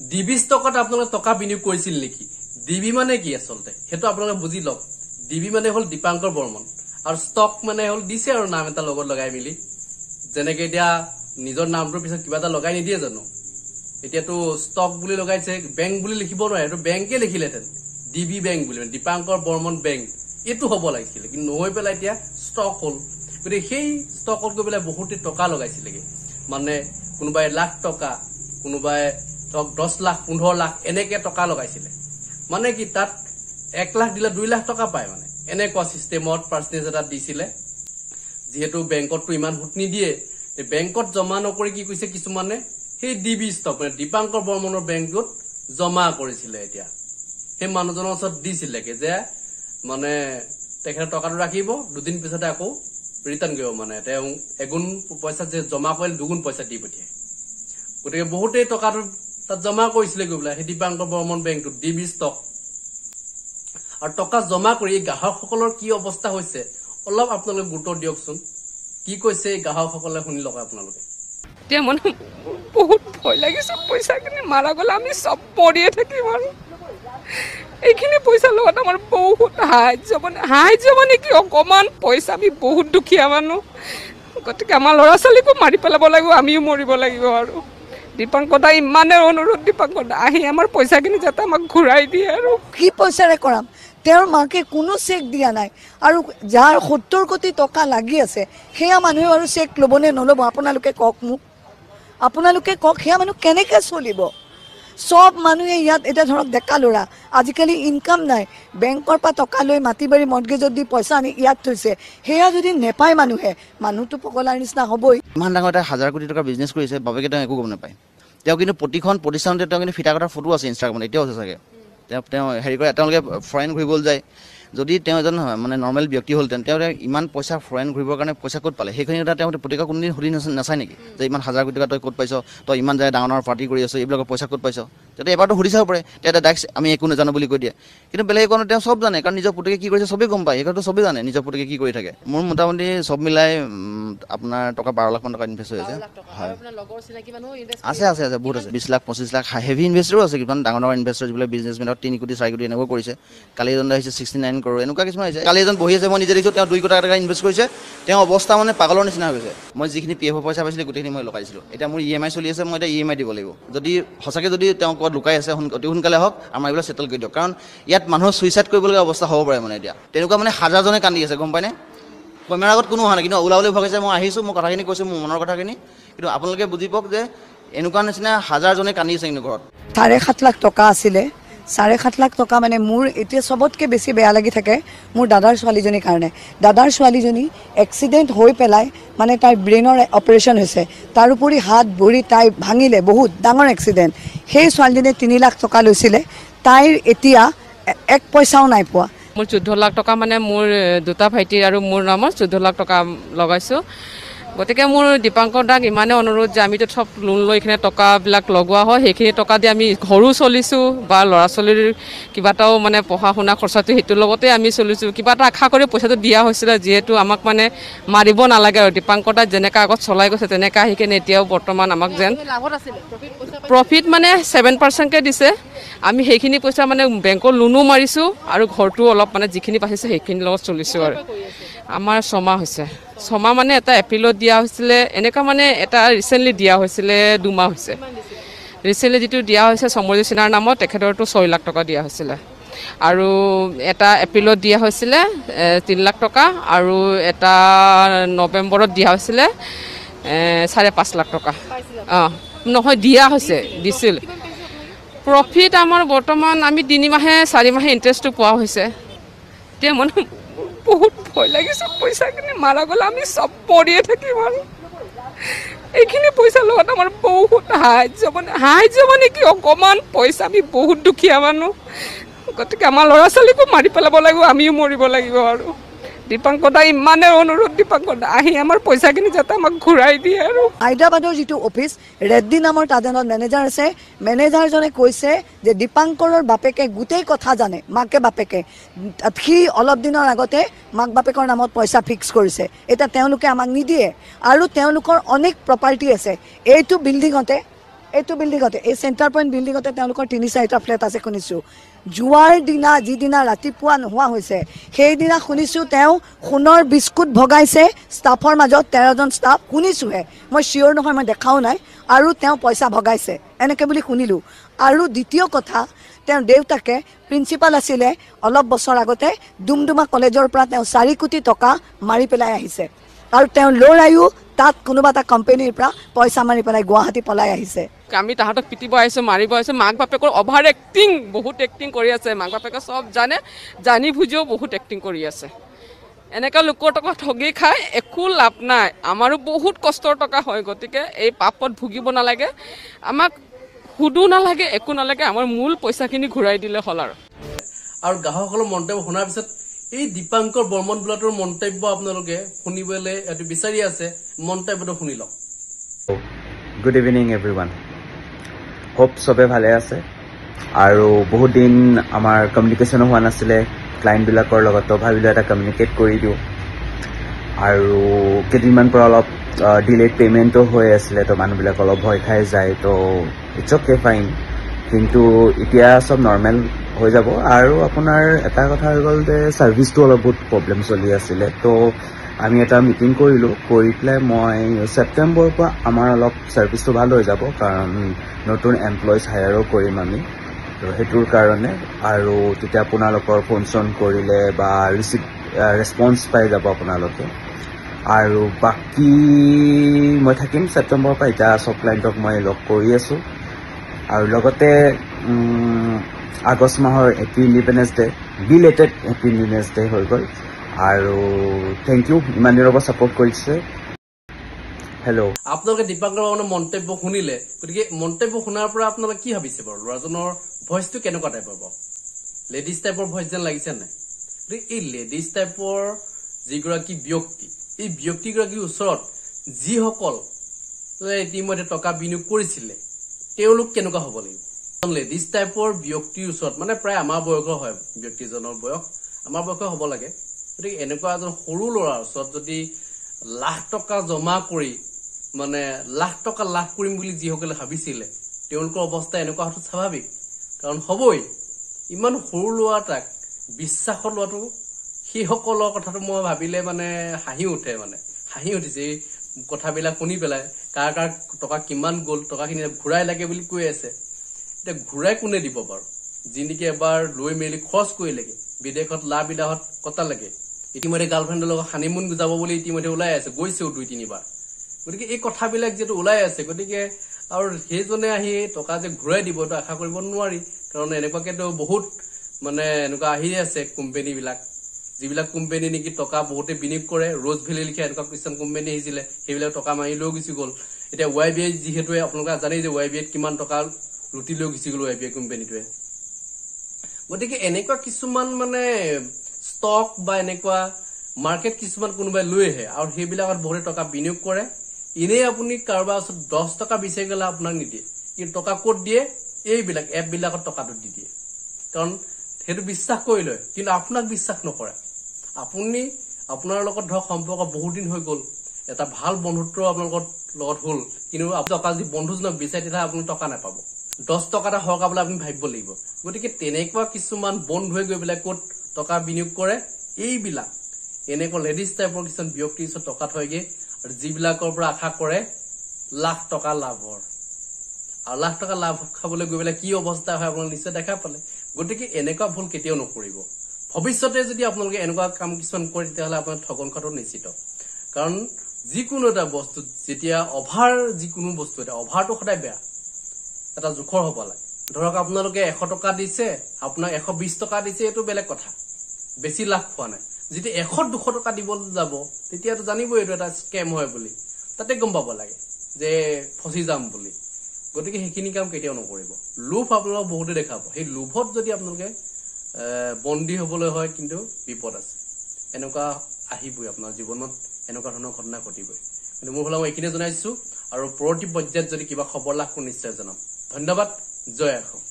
DB ষ্টকত আপোনালোকে টকা বিনিয়োগ কৰিছিল নেকি? ডিবি মানে কি আচলতে সেইটো আপোনালোকে বুজি লওক। ডিবি মানে হল দীপাংকৰ বৰ্মন আৰু ষ্টক মানে হল দিছে আৰু নাম এটা লগত লগাই মিলি, যেনেকে এতিয়া নিজৰ নামটোৰ পিছত কিবা এটা লগাই নিদিয়ে জানো? এতিয়াতো ষ্টক বুলি লগাইছে, বেংক বুলি লিখিব নোৱাৰে, সেইটো বেংকে লিখিলেহেঁতেন ডিবি বেংক বুলি, দীপাংকৰ বৰ্মন বেংক এইটো হ'ব লাগিছিলে, কিন্তু নহৈ পেলাই এতিয়া ষ্টক হল। গতিকে সেই ষ্টকত গৈ পেলাই বহুতে টকা লগাইছিলেগে, মানে কোনোবাই লাখ টকা, কোনোবাই 10 লাখ 15 লাখ এনেকে টকা লগাইছিলে। মানে কি তাত 1 লাখ দিলে 2 লাখ টকা পায়, মানে এনেকুৱা চিষ্টেমত পাৰ্চেন্টেজ এটা দিছিলে। যিহেতু বেংকতটো ইমান সুত নিদিয়ে, বেংকত জমা নকৰি কি কৈছে কিছুমানে সেই ডিবি ষ্টক মানে দীপাংকৰ বৰ্মনৰ বেংকত জমা কৰিছিলে। এতিয়া সেই মানুহজনৰ ওচৰত দিছিলেগে যে মানে তেখেতে টকাটো ৰাখিব, 2 দিন পিছতে আকৌ ৰিটাৰ্ণ কৰিব, মানে তেওঁ এগুণ পইচা যে জমা কৰিলে 2 গুণ পইচা দি পঠিয়ায়। গতিকে বহুতেই টকাটো তাত জমা কৰিছিলে গৈ পেলাই সেই দীপাংকৰ বৰ্মন বেংকটোত ডিবি ষ্টক। আৰু টকা জমা কৰি এই গ্ৰাহকসকলৰ কি অৱস্থা হৈছে অলপ আপোনালোকে গুৰুত্ব দিয়কচোন। কি কৈছে এই গ্ৰাহকসকলে শুনি লওক আপোনালোকে। এতিয়া মানে বহুত ভয় লাগিছে, পইচাখিনি মাৰা গ'লে আমি চব পৰিয়ে থাকিম আৰু এইখিনি পইচা লগত আমাৰ বহুত সাহায্য মানে কি অকণমান পইচা, আমি বহুত দুখীয়া মানুহ, গতিকে আমাৰ ল'ৰা ছোৱালীকো মাৰি পেলাব লাগিব, আমিও মৰিব লাগিব। আৰু দীপাংকৰ দা ইমানে অনুৰোধ, দীপাংকৰ দা আহি আমাৰ পইচাখিনি যাতে আমাক ঘূৰাই দিয়ে। আৰু কি পইচাৰে কৰাম? তেওঁৰ মাকে কোনো চেক দিয়া নাই, আৰু যাৰ 70 কোটি টকা লাগি আছে সেয়া মানুহে আৰু চেক ল'বনে নল'ব? আপোনালোকে কওক মোক, আপোনালোকে কওক, সেয়া মানুহ কেনেকৈ চলিব? সব মানুহে ইয়াত এতিয়া ধৰক ডেকা ল'ৰা আজিকালি ইনকাম নাই, বেংকৰ পৰা টকা লৈ মাটি বাৰী মৰ্টগেজত দি পইচা আনি ইয়াত থৈছে, সেয়া যদি নেপায় মানুহটো পগলাৰ নিচিনা হ'বই। ইমান ডাঙৰ এটা 1000 কোটি টকা বিজনেছ কৰিছে, বাপেকে তেওঁ একো গম নাপায়। তেওঁ কিন্তু প্ৰতিখন প্ৰতিষ্ঠানতে তেওঁ কিন্তু ফিটা কটাৰ ফটো আছে ইনষ্টাগ্ৰামত, এতিয়াও আছে চাগে। তেওঁ হেৰি কৰে, তেওঁলোকে ফৰেইন ঘূৰিবলৈ যায়। যদি তেওঁ এজন মানে নৰ্মেল ব্যক্তি হ'লহেঁতেন, তেওঁ ইমান পইচা ফৰেইন ঘূৰিবৰ কাৰণে পইচা ক'ত পালে? সেইখিনি এটা তেওঁ প্ৰতিকা কোনোদিন সুধি নাচায় নেকি যে ইমান 1000 কোটি টকা তই ক'ত পাইছ, তই ইমান যায় ডাঙৰ ডাঙৰ পাৰ্টি কৰি আছ, এইবিলাকৰ পইচা ক'ত পাইছ? তেতিয়া এবাৰতো সুধি চাব পাৰে, তেতিয়া ডাইৰেক্ট আমি একো নাজানো বুলি কৈ দিয়ে। কিন্তু বেলেগ একো তেওঁ চব জানে, কাৰণ নিজৰ পুতেকে কি কৰিছে চবেই গম পায়, সেইকাৰণেতো চবেই জানে নিজৰ পুতেকে কি কৰি থাকে। মোৰ মোটামুটি চব মিলাই আপোনাৰ টকা 12 লাখ মান টকা ইনভেষ্ট হৈ আছে। হয়, আছে বহুত আছে, 20 লাখ 25 লাখ হেভি ইনভেষ্টৰো আছে, কিছুমান ডাঙৰ ডাঙৰ ইনভেষ্টৰ যিবিলাক বিজনেছমেনত 3 কোটি 4 কোটি এনেকুৱা কৰিছে। কালি এজন আহিছে 69 কৰোৰ, এনেকুৱা কিছুমান হৈছে। কালি এজন বহি আছে, মই নিজে দেখিছোঁ, তেওঁ 2 কোটি টকা ইনভেষ্ট কৰিছে। তেওঁ অৱস্থা মানে পাগলৰ নিচিনা হৈ গৈছে। মই যিখিনি PF পইচা পাইছিলোঁ গোটেইখিনি মই লগাইছিলোঁ। এতিয়া মোৰ EMI চলি আছে, মই এতিয়া EMI দিব লাগিব। যদি সঁচাকৈ যদি তেওঁ ক'ত লুকাই আছে, অতি সোনকালে হওক, আমাৰ এইবিলাক ছেটেল কৰি দিয়ক, কাৰণ ইয়াত মানুহৰ ছুইচাইড কৰিবলগীয়া অৱস্থা হ'ব পাৰে। মানে এতিয়া তেনেকুৱা মানে 1000জনে কান্দি আছে, গম পায়নে? কেমেৰাৰ আগত কোনো অহা নাই, কিন্তু ওলাবলৈ ভাবিছে মই আহিছোঁ, মই কথাখিনি কৈছোঁ, মোৰ মনৰ কথাখিনি। কিন্তু আপোনালোকে বুজি পাওক যে এনেকুৱা নিচিনা 1000জনে কান্দি আছে কিন্তু ঘৰত। 7.5 লাখ টকা আছিলে, 7.5 লাখ টকা মানে মোৰ এতিয়া চবতকৈ বেছি বেয়া লাগি থাকে মোৰ দাদাৰ ছোৱালীজনীৰ কাৰণে। দাদাৰ ছোৱালীজনী এক্সিডেণ্ট হৈ পেলাই মানে তাইৰ ব্ৰেইনৰ অপাৰেশ্যন হৈছে, তাৰোপৰি হাত ভৰি তাই ভাঙিলে, বহুত ডাঙৰ এক্সিডেণ্ট। সেই ছোৱালীজনীয়ে 3 লাখ টকা লৈছিলে, তাইৰ এতিয়া 1 পইচাও নাই পোৱা। মোৰ 14 লাখ টকা মানে মোৰ 2টা ভাইটিৰ আৰু মোৰ নামত 14 লাখ টকা লগাইছোঁ। গতিকে মোৰ দীপাংকৰ দাক ইমানে অনুৰোধ যে আমিতো চব লোন লৈ কিনে টকাবিলাক লগোৱা হয়, সেইখিনি টকা দি আমি ঘৰো চলিছোঁ, বা ল'ৰা ছোৱালীৰ কিবা এটাও মানে পঢ়া শুনা খৰচাটো সেইটোৰ লগতে আমি চলিছোঁ। কিবা এটা আশা কৰি পইচাটো দিয়া হৈছিলে, যিহেতু আমাক মানে মাৰিব নালাগে আৰু দীপাংকৰ দাক যেনেকৈ আগত চলাই গৈছে তেনেকৈ আহি কিনে এতিয়াও বৰ্তমান আমাক যেন প্ৰফিট মানে 7%কৈ দিছে। আমি সেইখিনি পইচা মানে বেংকৰ লোনো মাৰিছোঁ, আৰু ঘৰটো অলপ মানে যিখিনি বাচিছে সেইখিনিৰ লগত চলিছোঁ। আৰু আমাৰ 6 মাহ হৈছে। 6 মাহ মানে এটা এপ্ৰিলত দিয়া হৈছিলে, এনেকুৱা মানে এটা ৰিচেণ্টলি দিয়া হৈছিলে 2 মাহ হৈছে। ৰিচেণ্টলি যিটো দিয়া হৈছে সমৰজিৎ সিনহাৰ নামত, তেখেতৰতো 6 লাখ টকা দিয়া হৈছিলে, আৰু এটা এপ্ৰিলত দিয়া হৈছিলে 3 লাখ টকা, আৰু এটা নৱেম্বৰত দিয়া হৈছিলে 5.5 লাখ টকা। নহয়, দিয়া হৈছে, দিছিল। প্ৰফিট আমাৰ বৰ্তমান আমি 3 মাহে 4 মাহে ইণ্টাৰেষ্টটো পোৱা হৈছে। এতিয়া মানে বহুত ভয় লাগিছে, পইচাখিনি মাৰা গ'লে আমি চব পৰিয়ে থাকিম। আৰু এইখিনি পইচাৰ লগত আমাৰ বহুত সাহায্য মানে কি অকণমান পইচা, আমি বহুত দুখীয়া মানুহ, গতিকে আমাৰ ল'ৰা ছোৱালীকো মাৰি পেলাব লাগিব, আমিও মৰিব লাগিব। আৰু দীপাংকৰ দা ইমানে অনুৰোধ, দীপাংকৰ দা আহি আমাৰ পইচাখিনি যাতে আমাক ঘূৰাই দিয়ে। আৰু হায়দৰাবাদৰ যিটো অফিচ, ৰেড্ডি নামৰ তাজনত মেনেজাৰ আছে, মেনেজাৰজনে কৈছে যে দীপাংকৰৰ বাপেকে গোটেই কথা জানে, মাকে বাপেকে। সি অলপ দিনৰ আগতে মাক বাপেকৰ নামত পইচা ফিক্স কৰিছে, এতিয়া তেওঁলোকে আমাক নিদিয়ে। আৰু তেওঁলোকৰ অনেক প্ৰপাৰ্টি আছে, এইটো বিল্ডিঙতে এইটো বিল্ডিঙতে এই চেণ্টাৰ পইণ্ট বিল্ডিঙতে তেওঁলোকৰ ৩-৪টা ফ্লেট আছে শুনিছোঁ যোৱাৰ দিনা যিদিনা ৰাতিপুৱা নোহোৱা হৈছে সেইদিনা শুনিছোঁ তেওঁ সোণৰ বিস্কুট ভগাইছে ষ্টাফৰ মাজত 13জন ষ্টাফ শুনিছোঁহে মই চিয়'ৰ নহয় মই দেখাও নাই আৰু তেওঁ পইচা ভগাইছে এনেকৈ বুলি শুনিলোঁ আৰু দ্বিতীয় কথা তেওঁৰ দেউতাকে প্ৰিন্সিপাল আছিলে অলপ বছৰ আগতে ডুমডুমা কলেজৰ পৰা তেওঁ 4 কোটি টকা মাৰি পেলাই আহিছে আৰু তেওঁ ল'ৰায়ো তাত কোনোবা এটা কোম্পানীৰ পৰা পইচা মাৰি পেলাই গুৱাহাটী পলাই আহিছে আমি তাহাঁতক পিটিব আহিছোঁ মাৰিব আহিছোঁ মাক বাপেকৰ অভাৰ এক্টিং বহুত এক্টিং কৰি আছে মাক বাপেকে চব জানি বুজিও বহুত এক্টিং কৰি আছে এনেকুৱা লোকৰ টকা ঠগি খাই একো লাভ নাই আমাৰো বহুত কষ্টৰ টকা হয় গতিকে এই পাপত ভুগিব নালাগে আমাক সুদো নালাগে একো নালাগে আমাৰ মূল পইচাখিনি ঘূৰাই দিলে হ'ল আৰু গ্ৰাহকসকলৰ মন্তব্য শুনাৰ পিছত এই দীপাংকৰ বৰ্মন বোলাটোৰ মন্তব্য আপোনালোকে শুনিবলৈ এইটো বিচাৰি আছে মন্তব্যটো শুনি লওক গুড ইভিনিং এভৰিৱান হোপ চবে ভালে আছে আৰু বহুত দিন আমাৰ কমিউনিকেশ্যনো হোৱা নাছিলে ক্লায়েণ্টবিলাকৰ লগত ভাবিলোঁ এটা কমিউনিকেট কৰি দিওঁ আৰু কেইদিনমান পৰা অলপ ডিলেড পে'মেণ্টো হৈ আছিলে তো মানুহবিলাক অলপ ভয় খাই যায় তো ইটছ অ'কে ফাইন কিন্তু এতিয়া চব নৰ্মেল হৈ যাব আৰু আপোনাৰ এটা কথা হৈ গ'ল যে ছাৰ্ভিচটো অলপ বহুত প্ৰব্লেম চলি আছিলে তো আমি এটা মিটিং কৰিলোঁ কৰি পেলাই মই ছেপ্টেম্বৰৰ পৰা আমাৰ অলপ ছাৰ্ভিচটো ভাল হৈ যাব কাৰণ নতুন এমপ্লয়িজ হায়াৰো কৰিম আমি তো সেইটোৰ কাৰণে আৰু তেতিয়া আপোনালোকৰ ফোন চোন কৰিলে বা ৰেছপন্স পাই যাব আপোনালোকে আৰু বাকী মই থাকিম ছেপ্টেম্বৰৰ পৰা এতিয়া চব ক্লাইণ্টক মই লগ কৰি আছোঁ আৰু লগতে আগষ্ট মাহৰ happy independence day belated happy independence day হৈ গ'ল আৰু থেংক ইউ ইমান দিনৰ পৰা ছাপোৰ্ট কৰিছে হেল্ল' আপোনালোকে দীপাংকৰ বৰ্মনৰ মন্তব্য শুনিলে গতিকে মন্তব্য শুনাৰ পৰা আপোনালোকে কি ভাবিছে বাৰু ল'ৰাজনৰ ভইচটো কেনেকুৱা টাইপৰ বাৰু লেডিজ টাইপৰ ভইচ যেন লাগিছে নাই গতিকে এই লেডিজ টাইপৰ যিগৰাকী ব্যক্তি এই ব্যক্তিগৰাকীৰ ওচৰত যিসকল ইতিমধ্যে টকা বিনিয়োগ কৰিছিলে তেওঁলোক কেনেকুৱা হ'ব লাগিব লেডিজ টাইপৰ ব্যক্তিৰ ওচৰত মানে প্ৰায় আমাৰ বয়সৰ হয় ব্যক্তিজনৰ বয়স আমাৰ বয়সৰ হ'ব লাগে গতিকে এনেকুৱা এজন সৰু ল'ৰাৰ ওচৰত যদি লাখ টকা জমা কৰি মানে লাখ টকা লাভ কৰিম বুলি যিসকলে ভাবিছিলে তেওঁলোকৰ অৱস্থা এনেকুৱা হোৱাটো স্বাভাৱিক কাৰণ হ'বই ইমান সৰু ল'ৰা এটাক বিশ্বাসত লোৱাটো সেইসকলৰ কথাটো মই ভাবিলে মানে হাঁহি উঠিছে এই কথাবিলাক শুনি পেলাই কাৰ কাৰ টকা কিমান গ'ল টকাখিনি ঘূৰাই লাগে বুলি কৈ আছে এতিয়া ঘূৰাই কোনে দিব বাৰু যি নেকি এবাৰ লৈ মেলি খৰচ কৰিলেগে বিদেশত লাভ বিলাহত কটালেগে ইতিমধ্যে গাৰ্লফ্ৰেণ্ডৰ লগত হানিমুন যাব বুলি ইতিমধ্যে ওলাই আছে গৈছেও 2-3 বাৰ গতিকে এই কথাবিলাক যিহেতু ওলাই আছে গতিকে আৰু সেইজনে আহি টকা যে ঘূৰাই দিব তো আশা কৰিব নোৱাৰি কাৰণ এনেকুৱাকেতো বহুত মানে এনেকুৱা আহি আছে কোম্পানীবিলাক যিবিলাক কোম্পানী নেকি টকা বহুতে বিনিয়োগ কৰে ৰ'জ ভেলি লিখা এনেকুৱা কিছুমান কোম্পানী আহিছিলে সেইবিলাক টকা মাৰি লৈ গুচি গ'ল এতিয়া YBI যিহেতু আপোনালোকে জানেই যে YBIত কিমান টকা লুটি লৈ গুচি গ'ল YBI কোম্পানীটোৱে গতিকে এনেকুৱা কিছুমান মানে ষ্টক বা এনেকুৱা মাৰ্কেট কিছুমান কোনোবাই লৈ আহে আৰু সেইবিলাকত বহুতে টকা বিনিয়োগ কৰে এনেই আপুনি কাৰোবাৰ ওচৰত 10 টকা বিচাৰি গ'লে আপোনাক নিদিয়ে কিন্তু টকা ক'ত দিয়ে এইবিলাক এপবিলাকত টকাটো দি দিয়ে কাৰণ সেইটো বিশ্বাস কৰি লয় কিন্তু আপোনাক বিশ্বাস নকৰে আপুনি আপোনাৰ লগত ধৰক সম্পৰ্ক বহুত দিন হৈ গ'ল এটা ভাল বন্ধুত্ব আপোনালোকৰ লগত হ'ল কিন্তু টকা যদি বন্ধুজনক বিচাৰি তেতিয়া আপুনি টকা নাপাব 10 টকা এটা হৰকাবলৈ আপুনি ভাবিব লাগিব গতিকে তেনেকুৱা কিছুমান বন্ধুৱে গৈ পেলাই ক'ত টকা বিনিয়োগ কৰে এইবিলাক এনেকুৱা লেডিজ টাইপৰ কিছুমান ব্যক্তিৰ ওচৰত টকা থয়গে আৰু যিবিলাকৰ পৰা আশা কৰে লাখ টকা লাভৰ আৰু লাখ টকা লাভ খাবলৈ গৈ পেলাই কি অৱস্থা হয় আপোনালোকে নিশ্চয় দেখা পালে গতিকে এনেকুৱা ভুল কেতিয়াও নকৰিব ভৱিষ্যতে যদি আপোনালোকে এনেকুৱা কাম কিছুমান কৰে তেতিয়াহ'লে আপোনাৰ ঠগন খোৱাটো নিশ্চিত কাৰণ যিকোনো এটা বস্তু যেতিয়া অভাৰ যিকোনো বস্তু এটা অভাৰটো সদায় বেয়া এটা জোখৰ হ'ব লাগে ধৰক আপোনালোকে 100 টকা দিছে আপোনাক 120 টকা দিছে এইটো বেলেগ কথা বেছি লাভ খোৱা নাই যদি 100-200 টকা দিব যাব তেতিয়াতো জানিবই এইটো এটা স্কেম হয় বুলি তাতে গম পাব লাগে যে ফচি যাম বুলি গতিকে সেইখিনি কাম কেতিয়াও নকৰিব লোভ আপোনালোক বহুতে দেখাব সেই লোভত যদি আপোনালোকে বন্দী হ'বলৈ হয় কিন্তু বিপদ আছে এনেকুৱা আহিবই আপোনাৰ জীৱনত এনেকুৱা ধৰণৰ ঘটনা ঘটিবই কিন্তু মোৰ ফালে মই এইখিনি জনাইছো আৰু পৰৱৰ্তী পৰ্যায়ত যদি কিবা খবৰ লাভ কৰোঁ নিশ্চয় জনাম ধন্যবাদ জয় অসম